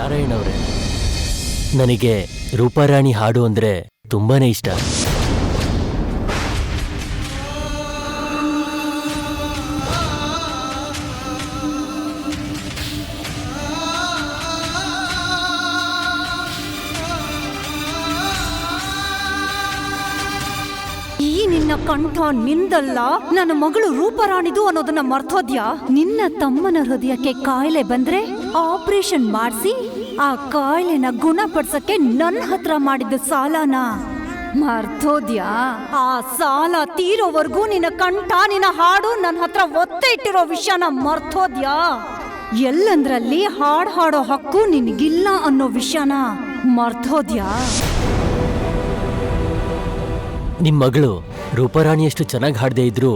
ನಾರಾಯಣ್ ಅವರೇ, ನನಗೆ ರೂಪಾರಾಣಿ ಹಾಡು ಅಂದ್ರೆ ತುಂಬಾನೇ ಇಷ್ಟ. ನಿನ್ನ ಕಂಠ ನಿಂದಲ್ಲ, ನನ್ನ ಮಗಳು ರೂಪರಾಣಿದು ಅನ್ನೋದನ್ನ ಮರ್ತೋದ್ಯಾ? ನಿನ್ನ ತಮ್ಮನ ಹೃದಯಕ್ಕೆ ಕಾಯಿಲೆ ಬಂದ್ರೆ ಆಪರೇಷನ್ ಮಾಡಿಸಿ ಆ ಕಾಯಿಲೆನ ಗುಣಪಡಿಸಕ್ಕೆ ನನ್ನ ಹತ್ರ ಮಾಡಿದ್ದ ಸಾಲನ ಮರ್ತೋದ್ಯಾ? ಆ ಸಾಲ ತೀರೋವರೆಗೂ ನಿನ್ನ ಕಂಠ, ನಿನ್ನ ಹಾಡು ನನ್ನ ಹತ್ರ ಒತ್ತೆ ಇಟ್ಟಿರೋ ವಿಷಯನ ಮರ್ತೋದ್ಯಾ? ಎಲ್ಲಂದ್ರಲ್ಲಿ ಹಾಡ್ ಹಾಡೋ ಹಕ್ಕು ನಿನ್ಗಿಲ್ಲ ಅನ್ನೋ ವಿಷಯನ ಮರ್ತೋದ್ಯಾ? ನಿಮ್ಮ ಮಗಳು ರೂಪಾರಾಣಿಯಷ್ಟು ಚೆನ್ನಾಗಿ ಹಾಡದೇ ಇದ್ರು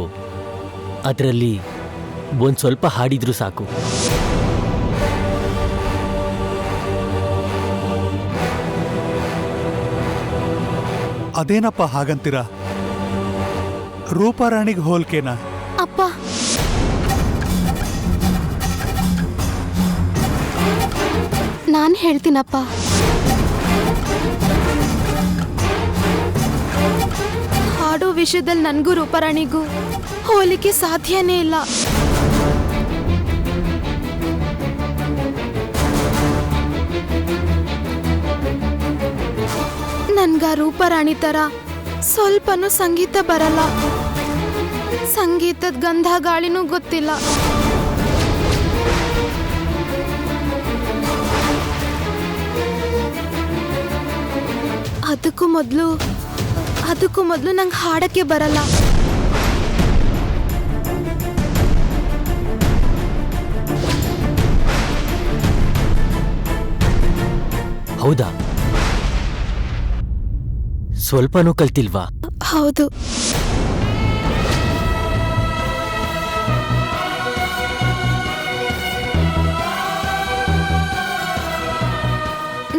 ಅದರಲ್ಲಿ ಒಂದು ಸ್ವಲ್ಪ ಹಾಡಿದ್ರು ಸಾಕು. ಅದೇನಪ್ಪ ಹಾಗಂತೀರ? ರೂಪಾರಾಣಿಗೆ ಹೋಲ್ಕೆನಾ? ಅಪ್ಪ, ನಾನು ಹೇಳ್ತೀನಪ್ಪ. ಹಾಡೋ ವಿಷಯದಲ್ಲಿ ನನಗೂ ರೂಪಾರಾಣಿಗೂ ಹೋಲಿಕೆ ಸಾಧ್ಯನೇ ಇಲ್ಲ. ನನ್ಗ ರೂಪಾರಾಣಿ ತರ ಸ್ವಲ್ಪನೂ ಸಂಗೀತ ಬರಲ್ಲ, ಸಂಗೀತದ ಗಂಧ ಗಾಳಿನೂ ಗೊತ್ತಿಲ್ಲ. ಅದಕ್ಕೂ ಮೊದಲು ನಂಗೆ ಹಾಡಕ್ಕೆ ಬರಲ್ಲ. ಹೌದಾ? ಸ್ವಲ್ಪನೂ ಕಲ್ತಿಲ್ವಾ? ಹೌದು.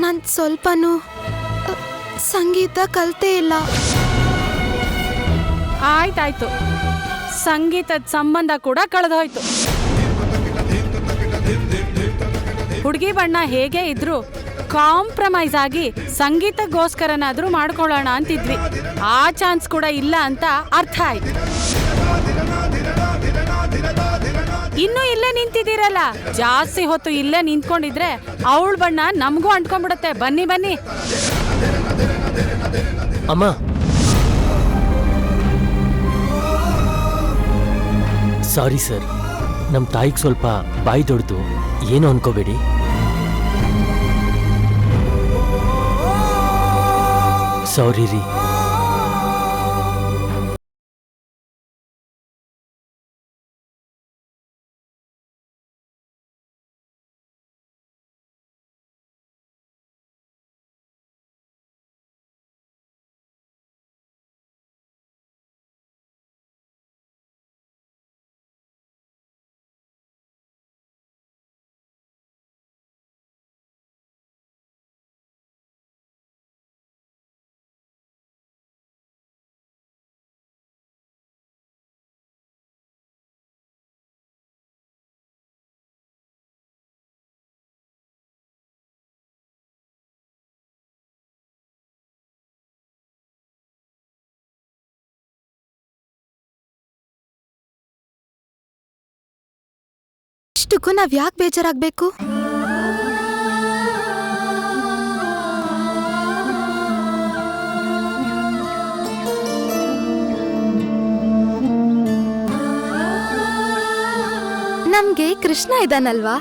ನಾನು ಸ್ವಲ್ಪನೂ ಸಂಗೀತ ಕಲ್ತೇ ಇಲ್ಲ. ಆಯ್ತಾಯ್ತು, ಸಂಗೀತದ ಸಂಬಂಧ ಕೂಡ ಕಳೆದೋಯ್ತು. ಹುಡುಗಿ ಬಣ್ಣ ಹೇಗೆ ಇದ್ರು ಕಾಂಪ್ರಮೈಸ್ ಆಗಿ ಸಂಗೀತಕ್ಕೋಸ್ಕರನಾದ್ರೂ ಮಾಡ್ಕೊಳ್ಳೋಣ ಅಂತಿದ್ವಿ. ಆ ಚಾನ್ಸ್ ಕೂಡ ಇಲ್ಲ ಅಂತ ಅರ್ಥ ಆಯ್ತು. ಇನ್ನು ಇಲ್ಲೇ ನಿಂತಿದ್ದೀರಲ್ಲ, ಜಾಸ್ತಿ ಹೊತ್ತು ಇಲ್ಲೇ ನಿಂತ್ಕೊಂಡಿದ್ರೆ ಅವಳ ಬಣ್ಣ ನಮಗೂ ಅಂಟ್ಕೊಂಡ್ಬಿಡುತ್ತೆ. ಬನ್ನಿ ಬನ್ನಿ. ಅಮ್ಮ, ಸಾರಿ ಸರ್, ನಮ್ಮ ತಾಯಿಗೆ ಸ್ವಲ್ಪ ಬಾಯಿ ದೊಡ್ದು, ಏನು ಅನ್ಕೋಬೇಡಿ. ಸಾರಿ ರೀ. ಇಷ್ಟಕ್ಕೂ ನಾವ್ ಯಾಕೆ ಬೇಜಾರಾಗ್ಬೇಕು? ನಮ್ಗೆ ಕೃಷ್ಣ ಇದಾನಲ್ವಾ?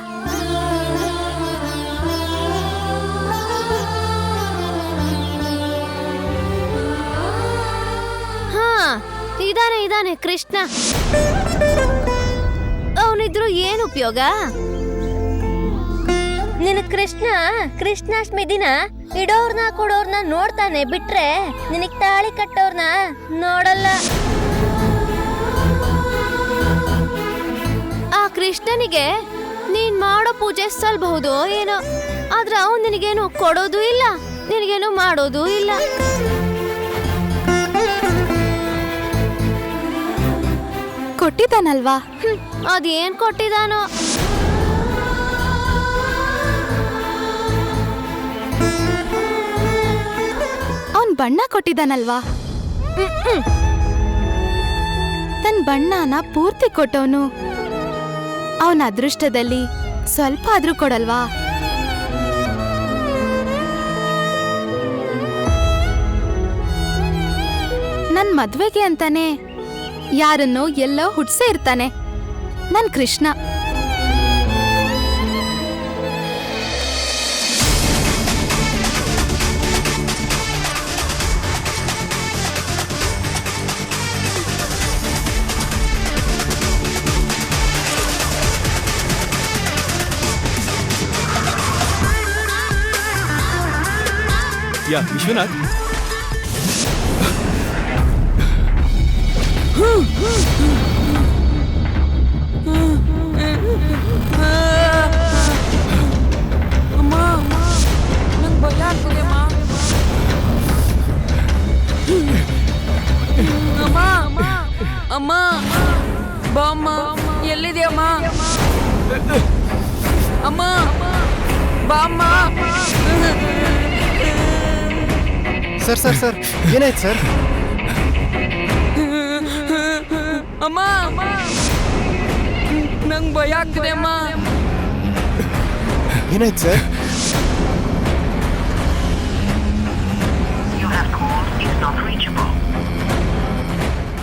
ಹಾ, ಇದಾನೆ ಕೃಷ್ಣ. ಅವನಿದ್ರು ಏನು ಉಪಯೋಗ? ನಿನ್ ಕೃಷ್ಣಾಷ್ಟಮಿ ದಿನ ಇಡೋರ್ನ ಕೊಡೋರ್ನ ನೋಡ್ತಾನೆ ಬಿಟ್ರೆ ನಿನಗ್ ತಾಳಿ ಕಟ್ಟೋರ್ನ ನೋಡಲ್ಲ. ಆ ಕೃಷ್ಣನಿಗೆ ನೀನ್ ಮಾಡೋ ಪೂಜೆ ಸಲ್ಬಹುದು ಏನೋ, ಆದ್ರೆ ಅವನು ನಿನಗೇನು ಕೊಡೋದು ಇಲ್ಲ, ನಿನಗೇನು ಮಾಡೋದು ಇಲ್ಲ. ಕೊಟ್ಟಿದ್ದಾನಲ್ವಾ? ಅದೇನ್ ಕೊಟ್ಟಿದಾನೋ. ಬಣ್ಣ ಕೊಟ್ಟಿದ್ದಾನಲ್ವಾ, ತನ್ನ ಬಣ್ಣನ ಪೂರ್ತಿ ಕೊಟ್ಟವನು ಅವನ ಅದೃಷ್ಟದಲ್ಲಿ ಸ್ವಲ್ಪ ಆದ್ರೂ ಕೊಡಲ್ವಾ? ನನ್ ಮದ್ವೆಗೆ ಅಂತಾನೆ ಯಾರನ್ನೋ ಎಲ್ಲೋ ಹುಟ್ಸೇ ಇರ್ತಾನೆ ನನ್ ಕೃಷ್ಣ. ಯಾ ವಿಶ್ವನಾಥ್, ಅಮ್ಮ ನಂಗೆ ಭಯ ಆಗ್ತದೆ ಅಮ್ಮ. ಅಮ್ಮ ಅಮ್ಮ ಬಾ ಅಮ್ಮ, ಎಲ್ಲಿದೆಯಮ್ಮ? ಅಮ್ಮ ಬಾ ಅಮ್ಮ. ಸರ್ ಸರ್ ಸರ್ ಏನಾಯ್ತು ಸರ್? ಅಮ್ಮ ನಂಗೆ ಭಯ ಆಗ್ತಿದೆ ಅಮ್ಮ. ಏನಾಯ್ತು ಸರ್?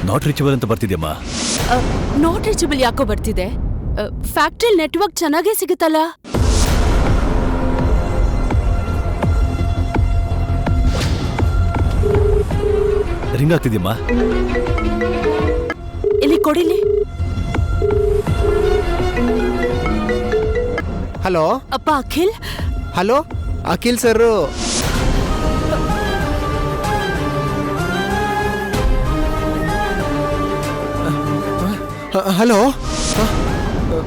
ನಾಟ್ ರೀಚಬಲ್ ಅಂತ ಬರ್ತಿದ್ಯಮ್ಮ. ನಾಟ್ ರೀಚಬಲ್ ಯಾಕೋ ಬರ್ತಿದೆ? ಫ್ಯಾಕ್ಟ್ರಿ ನೆಟ್ವರ್ಕ್ ಚೆನ್ನಾಗೇ ಸಿಗುತ್ತಲ್ಲ. ರಿಂಗ್ ಆಗ್ತಿದ್ಯಮ್ಮ. ಇಲ್ಲಿ ಕೊಡಿಲಿ. ಹಲೋ ಅಪ್ಪ Akhil. Hello Akhil sir. Hello,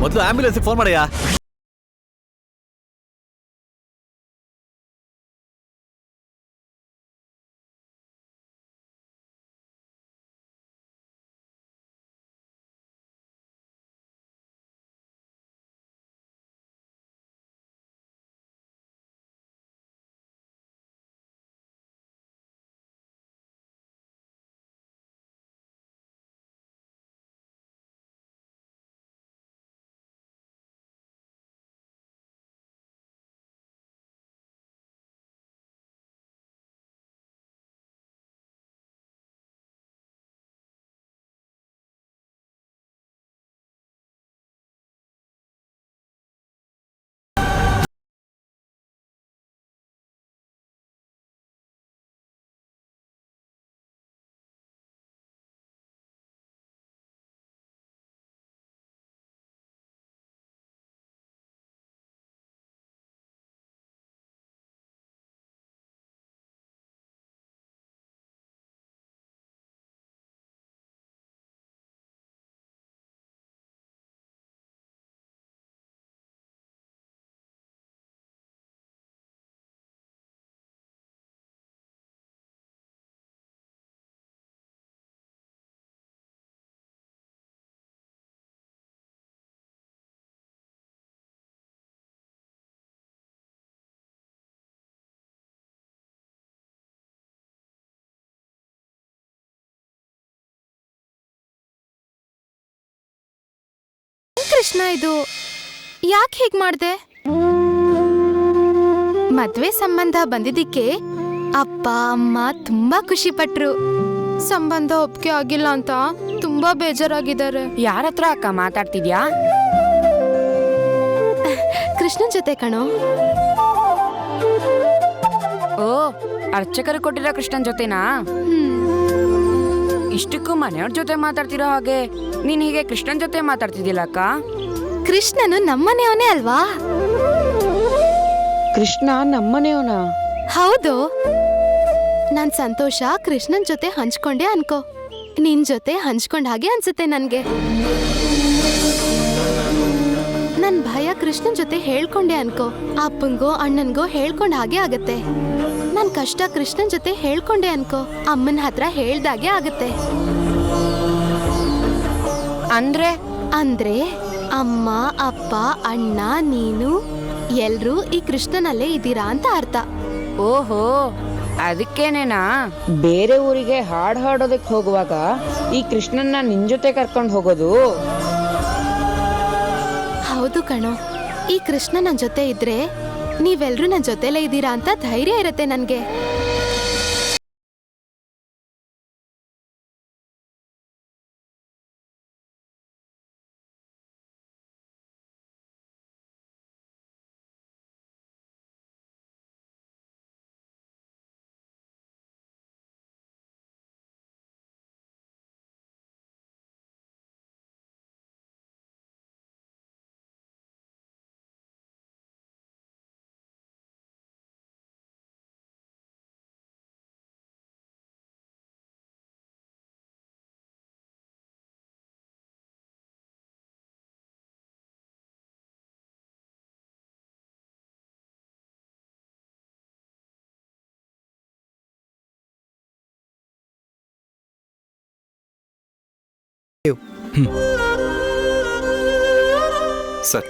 ಮೊದಲು ಆಂಬ್ಯುಲೆನ್ಸ್ ಫೋನ್ ಮಾಡಯ್ಯ. ಕೃಷ್ಣ ಇದು ಯಾಕೆ ಹೀಗ್ ಮಾಡ್ದೆ? ಮದ್ವೆ ಸಂಬಂಧ ಬಂದಿದ್ದಕ್ಕೆ ಅಪ್ಪ ಅಮ್ಮ ತುಂಬಾ ಖುಷಿ ಪಟ್ರು. ಸಂಬಂಧ ಒಪ್ಪಿಗೆ ಆಗಿಲ್ಲ ಅಂತ ತುಂಬಾ ಬೇಜಾರಾಗಿದ್ದಾರೆ. ಯಾರ ಹತ್ರ ಅಕ್ಕ ಮಾತಾಡ್ತಿದ್ಯಾ? ಕೃಷ್ಣನ್ ಜೊತೆ ಕಣೋ. ಓ, ಅರ್ಚಕರು ಕೊಟ್ಟಿರೋ ಕೃಷ್ಣನ್ ಜೊತೆನಾ? ಇಷ್ಟಕ್ಕೂ ಮನೆಯವ್ರ ಜೊತೆ ಮಾತಾಡ್ತಿರೋ ಹಾಗೆ ನೀನ್ ಹೀಗೆ ಕೃಷ್ಣನ್ ಜೊತೆ ಮಾತಾಡ್ತಿದ್ದಿಲ್ಲ ಅಕ್ಕ? ಕೃಷ್ಣನು ನಮ್ಮನೆಯವನೇ ಅಲ್ವಾ? ಕೃಷ್ಣ ನಮ್ಮನೆಯವನ? ಹೌದು. ನನ್ ಸಂತೋಷ ಕೃಷ್ಣನ್ ಜೊತೆ ಹಂಚ್ಕೊಂಡೆ ಅನ್ಕೋ. ನಿನ್ ಜೊತೆ ಹಂಚ್ಕೊಂಡ್ ಹಾಗೆ ಅನ್ಸುತ್ತೆ ನನ್ಗೆ. ನನ್ ಭಯ ಕೃಷ್ಣನ್ ಜೊತೆ ಹೇಳ್ಕೊಂಡೆ ಅನ್ಕೋ. ಅಪ್ಪಂಗೋ ಅಣ್ಣನ್ಗೋ ಹೇಳ್ಕೊಂಡ್ ಹಾಗೆ ಆಗತ್ತೆ. ನನ್ ಕಷ್ಟ ಕೃಷ್ಣನ್ ಜೊತೆ ಹೇಳ್ಕೊಂಡೆ ಅನ್ಕೋ. ಅಮ್ಮನ ಹತ್ರ ಹೇಳ್ದಾಗೆ ಆಗತ್ತೆ. ಅಂದ್ರೆ ಅಮ್ಮ ಅಪ್ಪ ಅಣ್ಣ ನೀನು ಎಲ್ರೂ ಈ ಕೃಷ್ಣನಲ್ಲೇ ಇದ್ದೀರಾ ಅಂತ ಅರ್ಥ. ಓಹೋ, ಅದಕ್ಕೇನೇನಾ ಬೇರೆ ಊರಿಗೆ ಹಾಡ್ ಹಾಡೋದಕ್ಕೆ ಹೋಗುವಾಗ ಈ ಕೃಷ್ಣನ್ನ ನಿನ್ ಜೊತೆ ಕರ್ಕೊಂಡು ಹೋಗೋದು? ಹೌದು ಕಣೋ, ಈ ಕೃಷ್ಣ ನನ್ನ ಜೊತೆ ಇದ್ರೆ ನೀವೆಲ್ರೂ ನನ್ನ ಜೊತೆಲೇ ಇದ್ದೀರಾ ಅಂತ ಧೈರ್ಯ ಇರುತ್ತೆ ನನ್ಗೆ. ಸರ್,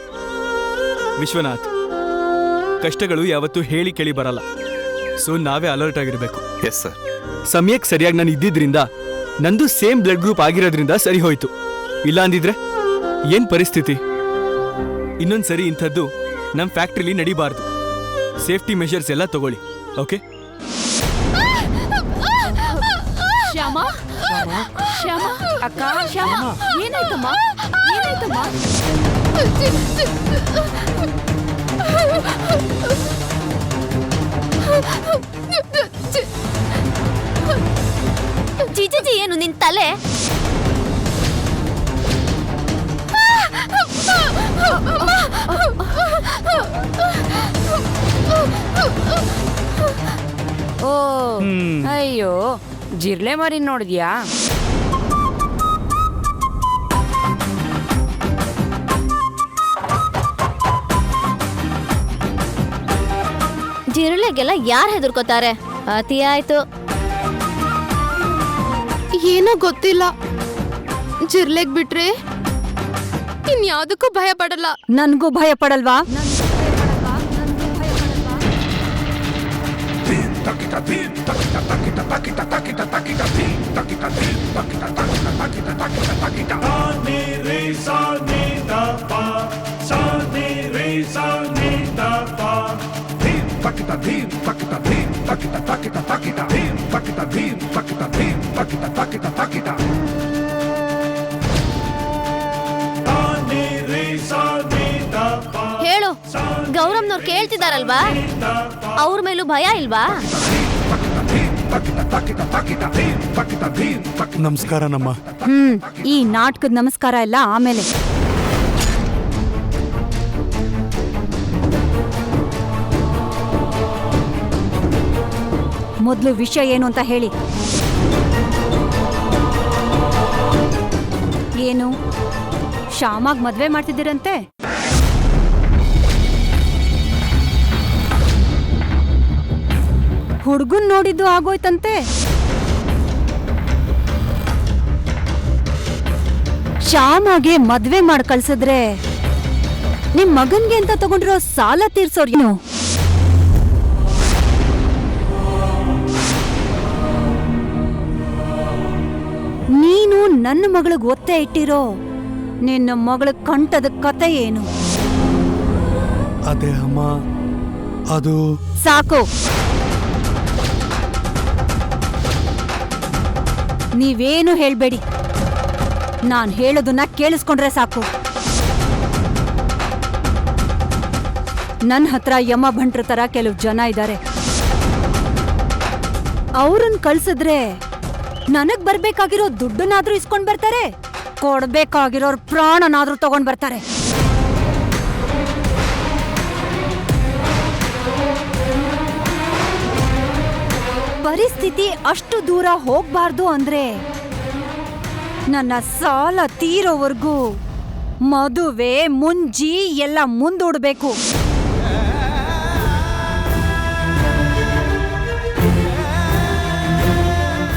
ವಿಶ್ವನಾಥ್, ಕಷ್ಟಗಳು ಯಾವತ್ತೂ ಹೇಳಿ ಕೇಳಿ ಬರಲ್ಲ. ಸೊ ನಾವೇ ಅಲರ್ಟ್ ಆಗಿರಬೇಕು. Yes sir. ಸಮಯಕ್ಕೆ ಸರಿಯಾಗಿ ನಾನು ಇದ್ದಿದ್ರಿಂದ, ನಂದು ಸೇಮ್ ಬ್ಲಡ್ ಗ್ರೂಪ್ ಆಗಿರೋದ್ರಿಂದ ಸರಿ ಹೋಯ್ತು. ಇಲ್ಲ ಅಂದಿದ್ರೆ ಏನ್ ಪರಿಸ್ಥಿತಿ? ಇನ್ನೊಂದ್ಸರಿ ಇಂಥದ್ದು ನಮ್ಮ ಫ್ಯಾಕ್ಟ್ರಿಲಿ ನಡಿಬಾರ್ದು. ಸೇಫ್ಟಿ ಮೆಷರ್ಸ್ ಎಲ್ಲ ತಗೊಳ್ಳಿ. ಓಕೆ? ಶ್ಯಾಮ, ಶ್ಯಾಮ, ಅಕ್ಕ, ಶ್ಯಾಮ, ಏನಾಯ್ತಮ್ಮ? ಏನಾಯ್ತಮ್ಮ? ಜಿಜಿಜಿ, ಏನು ನಿನ್ ತಲೆ? ಓ ಅಯ್ಯೋ, ಜಿರ್ಲೆ ಮರಿ ನೋಡಿದ್ಯಾ? ಜಿರಳೆಗೆಲ್ಲ ಯಾರು ಹೆದರ್ಕೋತಾರೆ? ಅತಿ ಆಯ್ತು. ಏನೋ ಗೊತ್ತಿಲ್ಲ, ಜಿರ್ಲೆಗ್ ಬಿಟ್ರೆ ಇನ್ಯಾವುದಕ್ಕೂ ಭಯ ಪಡಲ್ಲ. ನನ್ಗೂ ಭಯ ಪಡಲ್ವಾ? ಹೇಳು, ಗೌರಮ್ನವ್ರು ಕೇಳ್ತಿದಾರಲ್ವಾ? ಅವ್ರ ಮೇಲೂ ಭಯ ಇಲ್ವಾ? ನಮಸ್ಕಾರ ನಮ್ಮ. ಈ ನಾಟಕದ ನಮಸ್ಕಾರ ಎಲ್ಲ ಆಮೇಲೆ. ಮೊದಲು ವಿಷಯ ಏನು ಅಂತ ಹೇಳಿ. ಏನು, ಶ್ಯಾಮಾಗ್ ಮದ್ವೆ ಮಾಡ್ತಿದ್ದೀರಂತೆ? ಹುಡುಗನ್ ನೋಡಿದ್ದು ಆಗೋಯ್ತಂತೆ. ಶ್ಯಾಮಾಗೆ ಮದ್ವೆ ಮಾಡಿ ಕಳ್ಸಿದ್ರೆ ನಿಮ್ ಮಗನ್ಗೆ ಅಂತ ತಗೊಂಡಿರೋ ಸಾಲ ತೀರ್ಸೋರ್ ಏನು? ನೀನು ನನ್ನ ಮಗಳಿಗೆ ಒತ್ತೆ ಇಟ್ಟಿರೋ ನಿನ್ನ ಮಗಳ ಕಂಠದ ಕತೆ ಏನು? ಅದೇ ಅಮ್ಮ, ಅದು ಸಾಕು. ನೀವೇನು ಹೇಳ್ಬೇಡಿ. ನಾನ್ ಹೇಳೋದನ್ನ ಕೇಳಿಸ್ಕೊಂಡ್ರೆ ಸಾಕು. ನನ್ನ ಹತ್ರ ಯಮ ಭಂಟ್ರ ತರ ಕೆಲವು ಜನ ಇದ್ದಾರೆ. ಅವ್ರನ್ನ ಕಳ್ಸಿದ್ರೆ ನನಗ್ ಬರ್ಬೇಕಾಗಿರೋ ದುಡ್ಡನ್ನಾದ್ರೂ ಇಸ್ಕೊಂಡ್ ಬರ್ತಾರೆ, ಕೊಡ್ಬೇಕಾಗಿರೋರ್ ಪ್ರಾಣನಾದ್ರೂ ತಗೊಂಡ್ ಬರ್ತಾರೆ. ಪರಿಸ್ಥಿತಿ ಅಷ್ಟು ದೂರ ಹೋಗ್ಬಾರ್ದು ಅಂದ್ರೆ ನನ್ನ ಸಾಲ ತೀರೋವರೆಗೂ ಮದುವೆ ಮುಂಜಿ ಎಲ್ಲ ಮುಂದೂಡ್ಬೇಕು.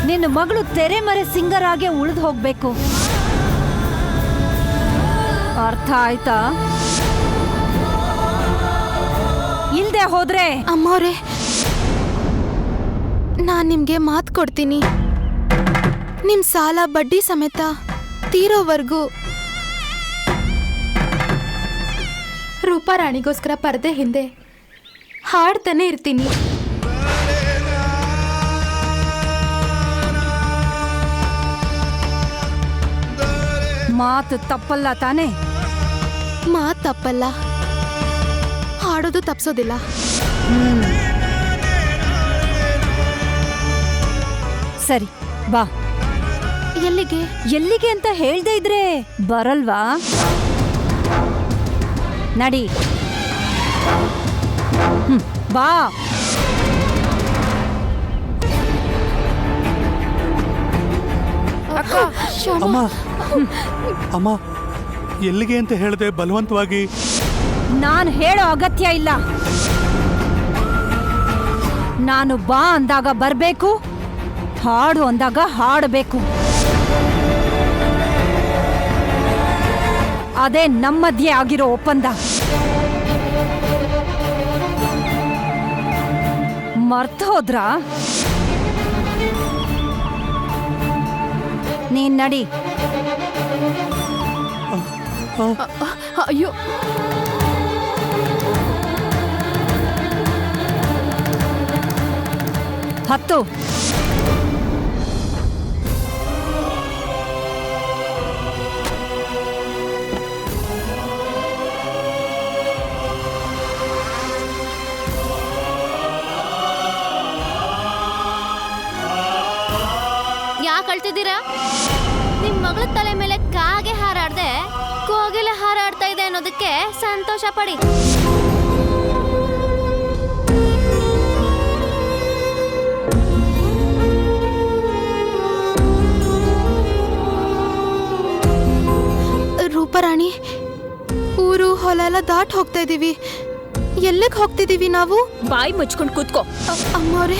ನಿನ್ನ ಮಗಳು ತೆರೆಮರೆ ಸಿಂಗರ್ ಆಗಿ ಉಳಿದು ಹೋಗ್ಬೇಕು. ಅರ್ಥ ಆಯ್ತಾ? ಇಲ್ದೆ ಹೋದ್ರೆ ಅಮ್ಮವ್ರೆ, ನಾನು ನಿಮಗೆ ಮಾತು ಕೊಡ್ತೀನಿ. ನಿಮ್ಮ ಸಾಲ ಬಡ್ಡಿ ಸಮೇತ ತೀರೋವರೆಗೂ ರೂಪಾರಾಣಿಗೋಸ್ಕರ ಪರದೆ ಹಿಂದೆ ಹಾಡ್ತಾನೆ ಇರ್ತೀನಿ. ಮಾತು ತಪ್ಪಲ್ಲ ತಾನೇ? ಮಾತು ತಪ್ಪಲ್ಲ, ಹಾಡೋದು ತಪ್ಸೋದಿಲ್ಲ. ಸರಿ ಬಾ. ಎಲ್ಲಿಗೆ? ಎಲ್ಲಿಗೆ ಅಂತ ಹೇಳ್ದೆ ಇದ್ರೆ ಬರಲ್ವಾ? ನಡಿ. ಬಾ. ಅಮ್ಮ ಅಮ್ಮ ಎಲ್ಲಿಗೆ ಅಂತ ಹೇಳಿದೆ ಬಲವಂತವಾಗಿ? ನಾನು ಹೇಳೋ ಅಗತ್ಯ ಇಲ್ಲ. ನಾನು ಬಾ ಅಂದಾಗ ಬರ್ಬೇಕು, ಹಾಡು ಅಂದಾಗ ಹಾಡಬೇಕು. ಅದೇ ನಮ್ಮ ಮಧ್ಯೆ ಆಗಿರೋ ಒಪ್ಪಂದ. ಮರ್ತ ಹೋದ್ರಾ? ನೀನ್ ನಡಿ. ಅಯ್ಯೋ, ಹತ್ತು. ಯಾಕೆ ಅಳ್ತಿದ್ದೀರಾ? ನಿಮ್ ಮಗಳ ತಲೆ ಮೇಲೆ ಕಾಗೆ ಹಾರಾಡ್ದೆ ಕೋಗಿಲೆ ಹಾರಾಡ್ತಾ ಇದೆ ಅನ್ನೋದಕ್ಕೆ ಸಂತೋಷ ಪಡಿ. ರೂಪಾರಾಣಿ, ಊರು ಹೊಲ ಎಲ್ಲ ದಾಟ್ ಹೋಗ್ತಾ ಇದೀವಿ. ಎಲ್ಲಿಗೆ ಹೋಗ್ತಿದೀವಿ ನಾವು? ಬಾಯಿ ಮುಚ್ಕೊಂಡು ಕೂತ್ಕೋ. ಅಮ್ಮವ್ರೆ,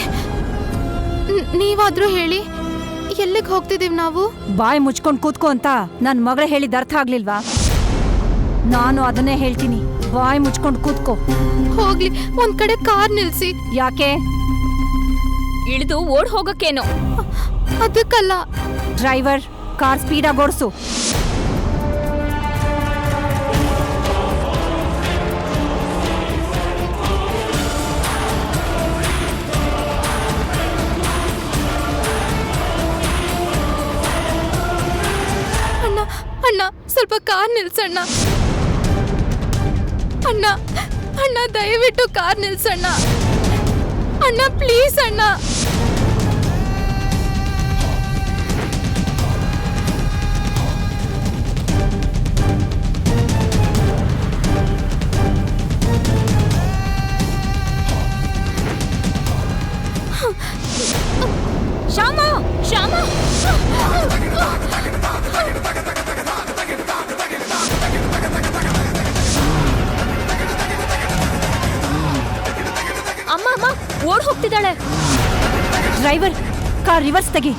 ನೀವಾದ್ರೂ ಹೇಳಿ, ಎಲ್ಲಿಗೆ ಹೋಗ್ತಿದೀವಿ ನಾವು? ಬಾಯಿ ಮುಚ್ಕೊಂಡು ಕೂತ್ಕೋ ಅಂತ ನನ್ ಮಗಳ ಹೇಳಿದ ಅರ್ಥ ಆಗ್ಲಿಲ್ವಾ? ನಾನು ಅದನ್ನೇ ಹೇಳ್ತೀನಿ, ಬಾಯಿ ಮುಚ್ಕೊಂಡು ಕೂತ್ಕೋ. ಹೋಗ್ಲಿ, ಒಂದ್ ಕಡೆ ಕಾರ್ ನಿಲ್ಸಿ. ಯಾಕೆ? ಇಳಿದು ಓಡ್ ಹೋಗಕ್ಕೇನೋ? ಅದಕ್ಕಲ್ಲ. ಡ್ರೈವರ್, ಕಾರ್ ಸ್ಪೀಡಾಗಿ ಓಡಿಸು. ಅಣ್ಣ ಅಣ್ಣ, ಸ್ವಲ್ಪ ಕಾರ್ ನಿಲ್ಸಣ್ಣ. ಅಣ್ಣ ಅಣ್ಣ, ದಯವಿಟ್ಟು ಕಾರ್ ನಿಲ್ಸಣ್ಣ. ಅಣ್ಣ ಪ್ಲೀಸ್ ಅಣ್ಣ. ಶ್ಯಾಮ, ಶ್ಯಾಮ, ಅಮ್ಮ ಅಮ್ಮ, ಓಡ್ ಹೋಗ್ತಿದ್ದಾಳೆ. ಡ್ರೈವರ್, ಕಾರ್ ರಿವರ್ಸ್ ತೆಗಿ.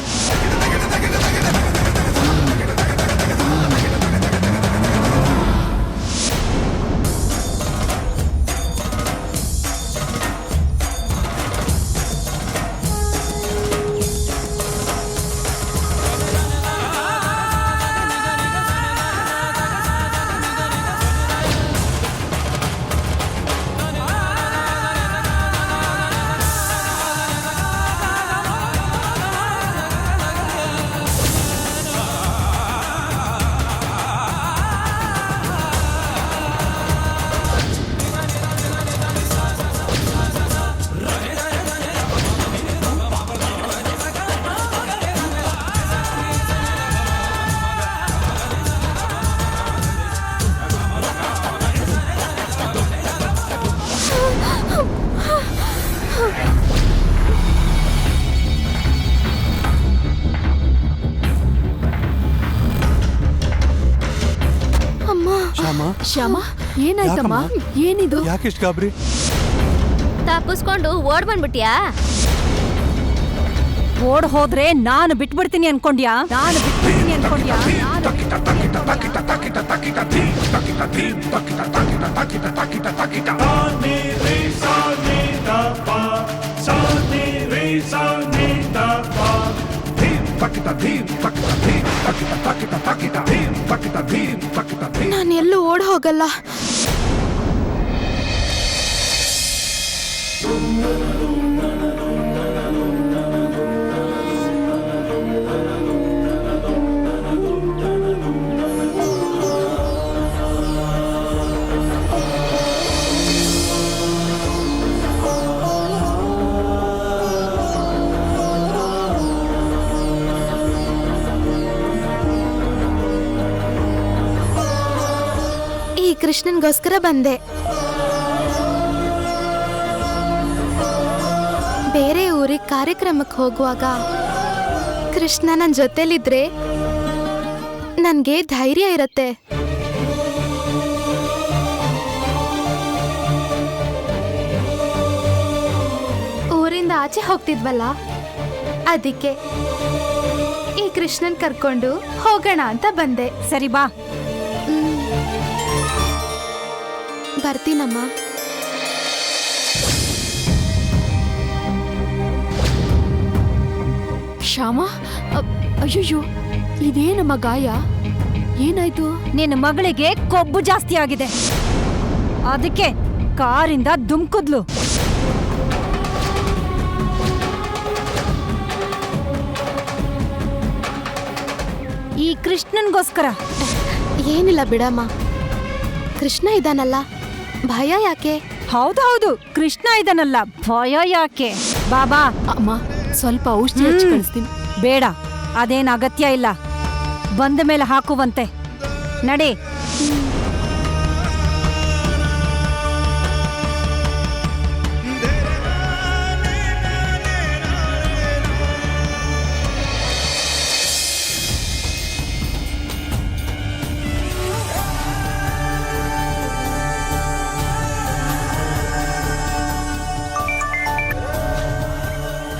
ಶ್ಯಾಮ, ಏನಾಯ್ತಮ್ಮ? ಏನಿದು? ಯಾಕೆಷ್ಟು ಗಾಬರಿ? ತಪ್ಪಿಸ್ಕೊಂಡು ಓಡ್ ಬಂದ್ಬಿಟ್ಯಾ? ಓಡ್ ಹೋದ್ರೆ ನಾನು ಬಿಟ್ಬಿಡ್ತೀನಿ ಅನ್ಕೊಂಡ್ಯಾ? ನಾನು ಬಿಟ್ಬಿಡ್ತೀನಿ ಅನ್ಕೊಂಡ್ಯಾ? Sa ni re sa ni da pa, sa ni re sa ni ನಾನು ಎಲ್ಲೂ ಓಡ್ ಹೋಗಲ್ಲ. ಈ ಕೃಷ್ಣನ್ಗೋಸ್ಕರ ಬಂದೆ. ಬೇರೆ ಊರಿಗೆ ಕಾರ್ಯಕ್ರಮಕ್ಕೆ ಹೋಗುವಾಗ ಕೃಷ್ಣ ನನ್ನ ಜೊತೆಲಿದ್ರೆ ನನಗೆ ಧೈರ್ಯ ಇರುತ್ತೆ. ಊರಿಂದ ಆಚೆ ಹೋಗ್ತಿದ್ವಲ್ಲ, ಅದಕ್ಕೆ ಈ ಕೃಷ್ಣನ್ ಕರ್ಕೊಂಡು ಹೋಗೋಣ ಅಂತ ಬಂದೆ. ಸರಿ ಬಾ. ಬರ್ತೀನಮ್ಮ. ಶ್ಯಾಮ, ಅಯ್ಯಯ್ಯೋ, ಇದೇನಮ್ಮ ಗಾಯ? ಏನಾಯ್ತು? ನಿನ್ನ ಮಗಳಿಗೆ ಕೊಬ್ಬು ಜಾಸ್ತಿ ಆಗಿದೆ, ಅದಕ್ಕೆ ಕಾರಿಂದ ದುಮ್ಕುದ್ಲು. ಈ ಕೃಷ್ಣನ್ಗೋಸ್ಕರ. ಏನಿಲ್ಲ ಬಿಡಮ್ಮ, ಕೃಷ್ಣ ಇದಾನಲ್ಲ, ಭಯ ಯಾಕೆ? ಹೌದು, ಕೃಷ್ಣ ಇದನ್ನಲ್ಲ, ಭಯ ಯಾಕೆ? ಬಾಬಾ. ಅಮ್ಮ, ಸ್ವಲ್ಪ ಔಷಧಿ ಹಚ್ಚಿ ಕಳಿಸ್ತೀನಿ. ಬೇಡ, ಅದೇನ್ ಅಗತ್ಯ ಇಲ್ಲ. ಬಂದ ಮೇಲೆ ಹಾಕುವಂತೆ. ನಡಿ.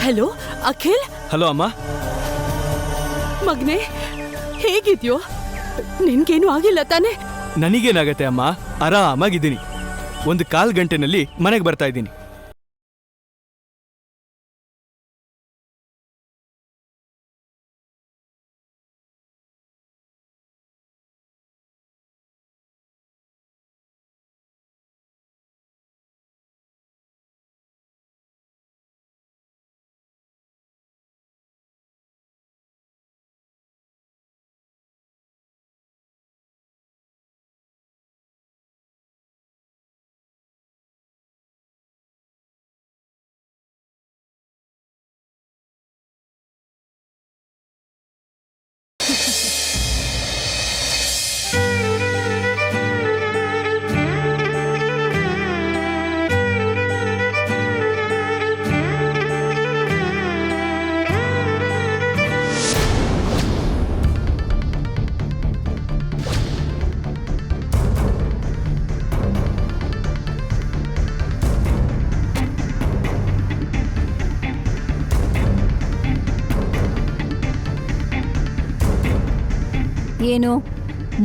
ಹಲೋ ಅಖಿಲ್. ಹಲೋ ಅಮ್ಮ. ಮಗ್ನೆ, ಹೇಗಿದ್ಯೋ? ನಿನ್ಗೇನು ಆಗಿಲ್ಲ ತಾನೆ? ನನಗೇನಾಗತ್ತೆ ಅಮ್ಮ, ಆರಾಮಾಗಿದ್ದೀನಿ. ಒಂದು 1/4 ಗಂಟೆನಲ್ಲಿ ಮನೆಗೆ ಬರ್ತಾ ಇದ್ದೀನಿ. ಏನು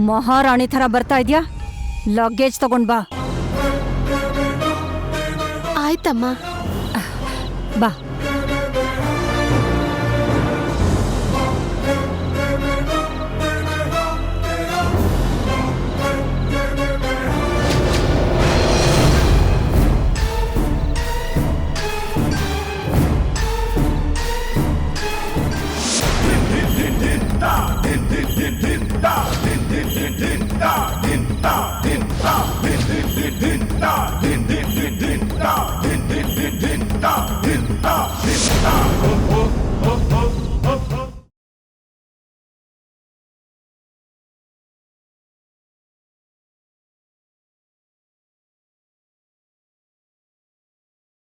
ಮಹಾರಾಣಿ ಥರ ಬರ್ತಾ ಇದ್ಯಾ? ಲಗೇಜ್ ತಗೊಂಡ್ ಬಾ. ಆಯ್ತಮ್ಮ. ಬಾ. Din